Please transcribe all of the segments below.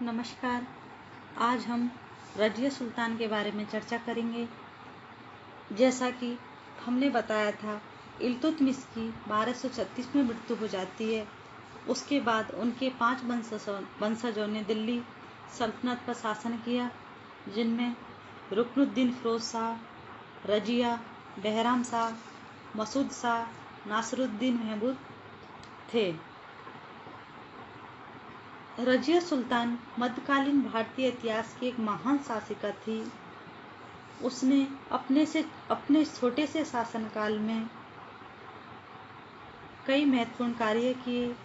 नमस्कार। आज हम रज़िया सुल्तान के बारे में चर्चा करेंगे। जैसा कि हमने बताया था, इल्तुतमिश की 1236 में मृत्यु हो जाती है। उसके बाद उनके 5 वंशजों ने दिल्ली सल्तनत पर शासन किया, जिनमें रुकनुद्दीन फिरोज शाह, रज़िया, बहराम शाह, मसूद शाह, नासिरुद्दीन महमूद थे। रज़िया सुल्तान मध्यकालीन भारतीय इतिहास की एक महान शासिका थी। उसने अपने छोटे से शासनकाल में कई महत्वपूर्ण कार्य किए।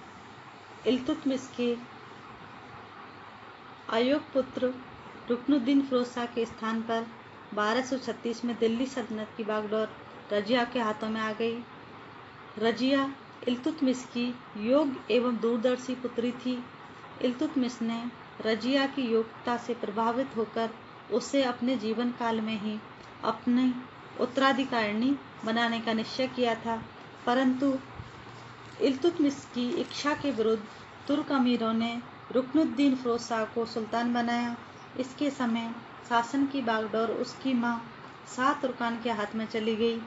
इल्तुतमिश के अयोग्य पुत्र रुकनुद्दीन फिरोज शाह के स्थान पर 1236 में दिल्ली सल्तनत की बागडोर रज़िया के हाथों में आ गई। रज़िया इल्तुतमिश की योग्य एवं दूरदर्शी पुत्री थी। इल्तुतमिश ने रज़िया की योग्यता से प्रभावित होकर उसे अपने जीवन काल में ही अपनी उत्तराधिकारिणी बनाने का निश्चय किया था, परंतु इल्तुतमिश की इच्छा के विरुद्ध तुर्क अमीरों ने रुकनुद्दीन फिरोज शाह को सुल्तान बनाया। इसके समय शासन की बागडोर उसकी मां शाह तुर्कान के हाथ में चली गई।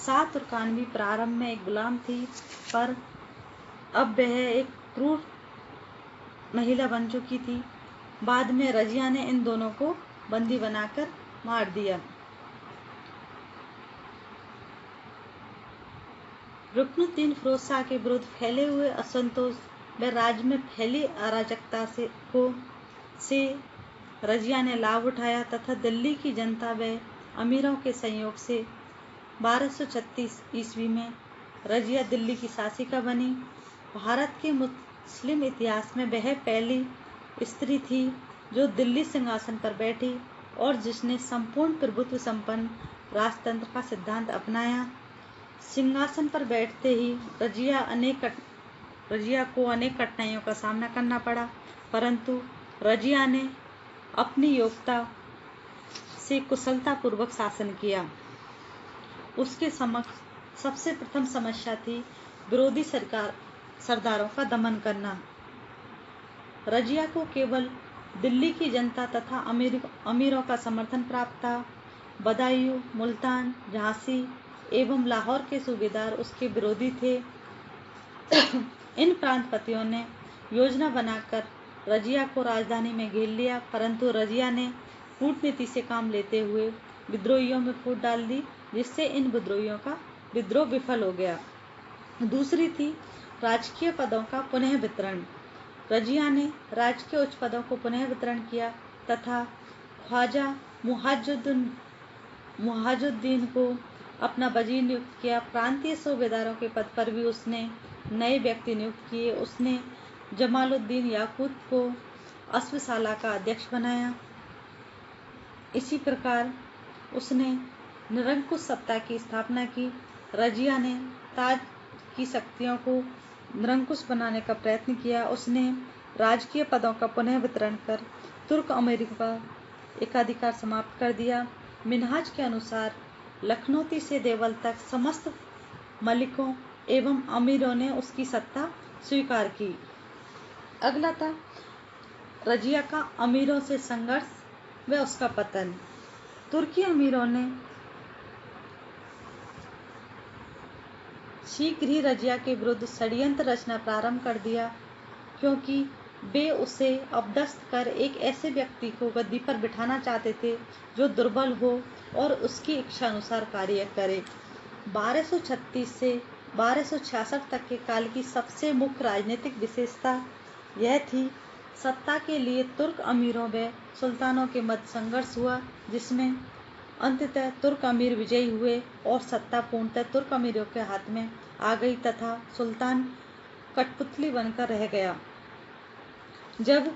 शाह तुर्कान भी प्रारंभ में एक गुलाम थी, पर अब वह एक क्रूर महिला बन चुकी थी। बाद में रज़िया ने इन दोनों को बंदी बनाकर मार दिया। रुकनुद्दीन फिरोज शाह के विरुद्ध फैले हुए असंतोष व राज्य में फैली अराजकता से रज़िया ने लाभ उठाया तथा दिल्ली की जनता व अमीरों के सहयोग से 1236 ईस्वी में रज़िया दिल्ली की शासिका बनी। भारत के मुस्लिम इतिहास में वह पहली स्त्री थी जो दिल्ली सिंहासन पर बैठी और जिसने संपूर्ण प्रभुत्व संपन्न राजतंत्र का सिद्धांत अपनाया। सिंहासन पर बैठते ही रज़िया को अनेक कठिनाइयों का सामना करना पड़ा, परंतु रज़िया ने अपनी योग्यता से कुशलतापूर्वक शासन किया। उसके समक्ष सबसे प्रथम समस्या थी विरोधी सरदारों का दमन करना। रज़िया को केवल दिल्ली की जनता तथा अमीरों का समर्थन प्राप्त था। बदायूं, मुल्तान, झांसी एवं लाहौर के सूबेदार उसके विरोधी थे। इन प्रांतपतियों ने योजना बनाकर रज़िया को राजधानी में घेर लिया, परंतु रज़िया ने कूटनीति से काम लेते हुए विद्रोहियों में फूट डाल दी, जिससे इन विद्रोहियों का विद्रोह विफल हो गया। दूसरी थी राजकीय पदों का पुनः वितरण। रज़िया ने राजकीय उच्च पदों को पुनः वितरण किया तथा ख्वाजा मुहाजुद्दीन को अपना वजीर नियुक्त किया। प्रांतीय सूबेदारों के पद पर भी उसने नए व्यक्ति नियुक्त किए। उसने जमालुद्दीन याकूत को अस्वशाला का अध्यक्ष बनाया। इसी प्रकार उसने निरंकुश सत्ता की स्थापना की। रज़िया ने ताज की शक्तियों को निरंकुश बनाने का प्रयत्न किया। उसने राजकीय पदों का पुनः वितरण कर तुर्क अमीरों का एकाधिकार समाप्त कर दिया। मिन्हाज के अनुसार लखनौती से देवल तक समस्त मलिकों एवं अमीरों ने उसकी सत्ता स्वीकार की। अगला था रज़िया का अमीरों से संघर्ष व उसका पतन। तुर्की अमीरों ने शीघ्र ही रज़िया के विरुद्ध षड्यंत्र रचना प्रारंभ कर दिया, क्योंकि वे उसे अपदस्थ कर एक ऐसे व्यक्ति को गद्दी पर बिठाना चाहते थे जो दुर्बल हो और उसकी इच्छा अनुसार कार्य करे। 1236 से 1266 तक के काल की सबसे मुख्य राजनीतिक विशेषता यह थी, सत्ता के लिए तुर्क अमीरों व सुल्तानों के मध्य संघर्ष हुआ, जिसमें अंततः तुर्क अमीर विजयी हुए और सत्ता पूर्णतः तुर्क अमीरों के हाथ में आ गई तथा सुल्तान कठपुतली बनकर रह गया। जब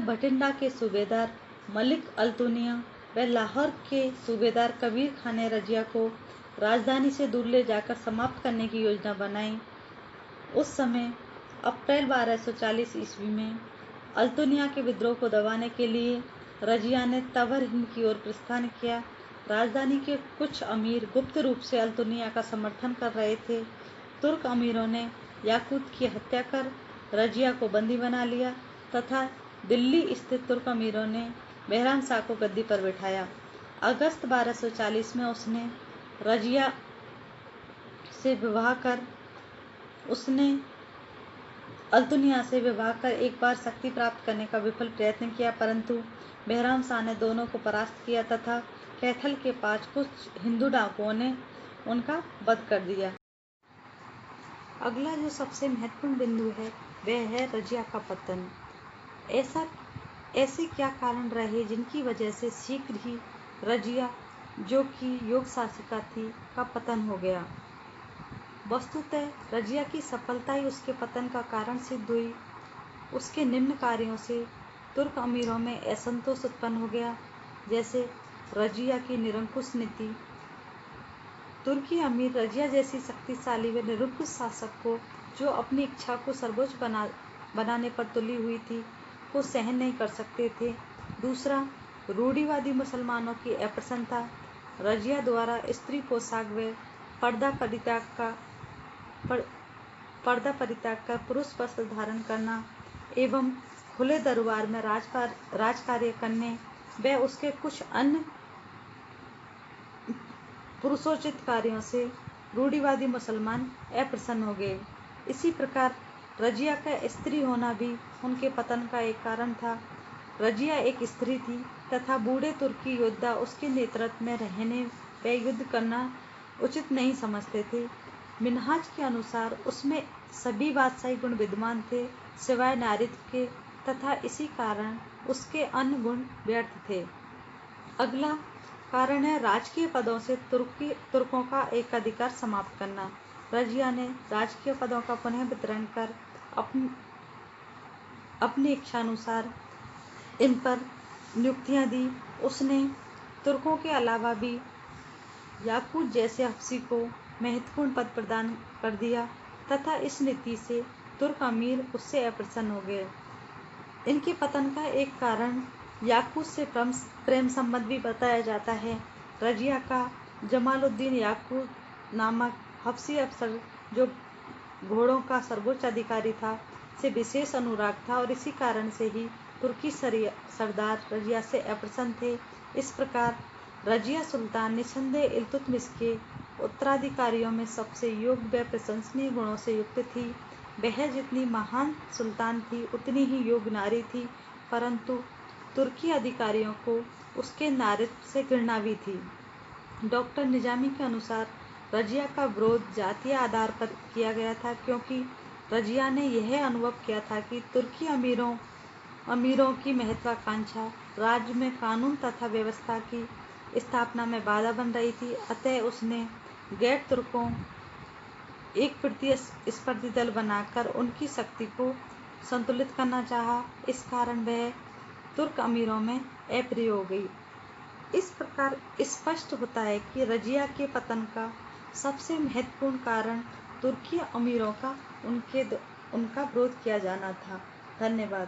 भटिंडा के सूबेदार मलिक अल्तुनिया व लाहौर के सूबेदार कबीर खान ने रज़िया को राजधानी से दूर ले जाकर समाप्त करने की योजना बनाई, उस समय अप्रैल 1240 ईस्वी में अल्तुनिया के विद्रोह को दबाने के लिए रज़िया ने तवर हिंद की ओर प्रस्थान किया। राजधानी के कुछ अमीर गुप्त रूप से अल्तुनिया का समर्थन कर रहे थे। तुर्क अमीरों ने याकूत की हत्या कर रजिया को बंदी बना लिया तथा दिल्ली स्थित तुर्क अमीरों ने behram शाह को गद्दी पर बिठाया। अगस्त 1240 में उसने रजिया से विवाह कर एक बार शक्ति प्राप्त करने का विफल प्रयत्न किया, परंतु behram शाह ने दोनों को परास्त किया तथा कैथल के पास कुछ हिंदू डाकुओं ने उनका वध कर दिया। अगला जो सबसे महत्वपूर्ण बिंदु है वह है रजिया का पतन। ऐसे क्या कारण रहे जिनकी वजह से शीघ्र ही रजिया, जो कि योग शासिका थी, का पतन हो गया। वस्तुतः रजिया की सफलता ही उसके पतन का कारण सिद्ध हुई। उसके निम्न कार्यों से तुर्क अमीरों में असंतोष उत्पन्न हो गया, जैसे रजिया की निरंकुश नीति। तुर्की अमीर रजिया जैसी शक्तिशाली व निरंकुश शासक को, जो अपनी इच्छा को सर्वोच्च बनाने पर तुली हुई थी, को सहन नहीं कर सकते थे। दूसरा, रूढ़िवादी मुसलमानों की अप्रसन्नता। रजिया द्वारा स्त्री पोशाक व पर्दा परित्याग कर पुरुष वस्त्र धारण करना एवं खुले दरबार में राजकार्य करने व उसके कुछ अन्य पुरुषोचित कार्यों से रूढ़िवादी मुसलमान अप्रसन्न हो गए। इसी प्रकार रजिया का स्त्री होना भी उनके पतन का एक कारण था। रजिया एक स्त्री थी तथा बूढ़े तुर्की योद्धा उसके नेतृत्व में रहने व युद्ध करना उचित नहीं समझते थे। मिन्हाज के अनुसार उसमें सभी बादशाही गुण विद्यमान थे सिवाय नारीत्व के, तथा इसी कारण उसके अन्य गुण व्यर्थ थे। अगला कारण है राजकीय पदों से तुर्कों का एकाधिकार समाप्त करना। रजिया ने राजकीय पदों का पुनः वितरण कर अपनी इच्छानुसार इन पर नियुक्तियां दी। उसने तुर्कों के अलावा भी याकूत जैसे हबशी को महत्वपूर्ण पद प्रदान कर दिया तथा इस नीति से तुर्क अमीर उससे अप्रसन्न हो गए। इनके पतन का एक कारण याकूत से प्रेम संबंध भी बताया जाता है। रजिया का जमालुद्दीन याकूत नामक हबशी अफसर, जो घोड़ों का सर्वोच्च अधिकारी था, से विशेष अनुराग था और इसी कारण से ही तुर्की सरदार रजिया से अप्रसन्न थे। इस प्रकार रजिया सुल्तान निस्संदेह इल्तुतमिश के उत्तराधिकारियों में सबसे योग्य व प्रशंसनीय गुणों से युक्त थी। वह जितनी महान सुल्तान थी उतनी ही योग्य नारी थी, परंतु तुर्की अधिकारियों को उसके नारीत्व से घृणा भी थी। डॉक्टर निजामी के अनुसार रजिया का विरोध जातीय आधार पर किया गया था, क्योंकि रजिया ने यह अनुभव किया था कि तुर्की अमीरों की महत्वाकांक्षा राज्य में कानून तथा व्यवस्था की स्थापना में बाधा बन रही थी। अतः उसने गैर तुर्कों एक प्रतिस्पर्धी दल बनाकर उनकी शक्ति को संतुलित करना चाहा। इस कारण वह तुर्क अमीरों में अप्रिय हो गई। इस प्रकार स्पष्ट होता है कि रजिया के पतन का सबसे महत्वपूर्ण कारण तुर्की अमीरों का उनका विरोध किया जाना था। धन्यवाद।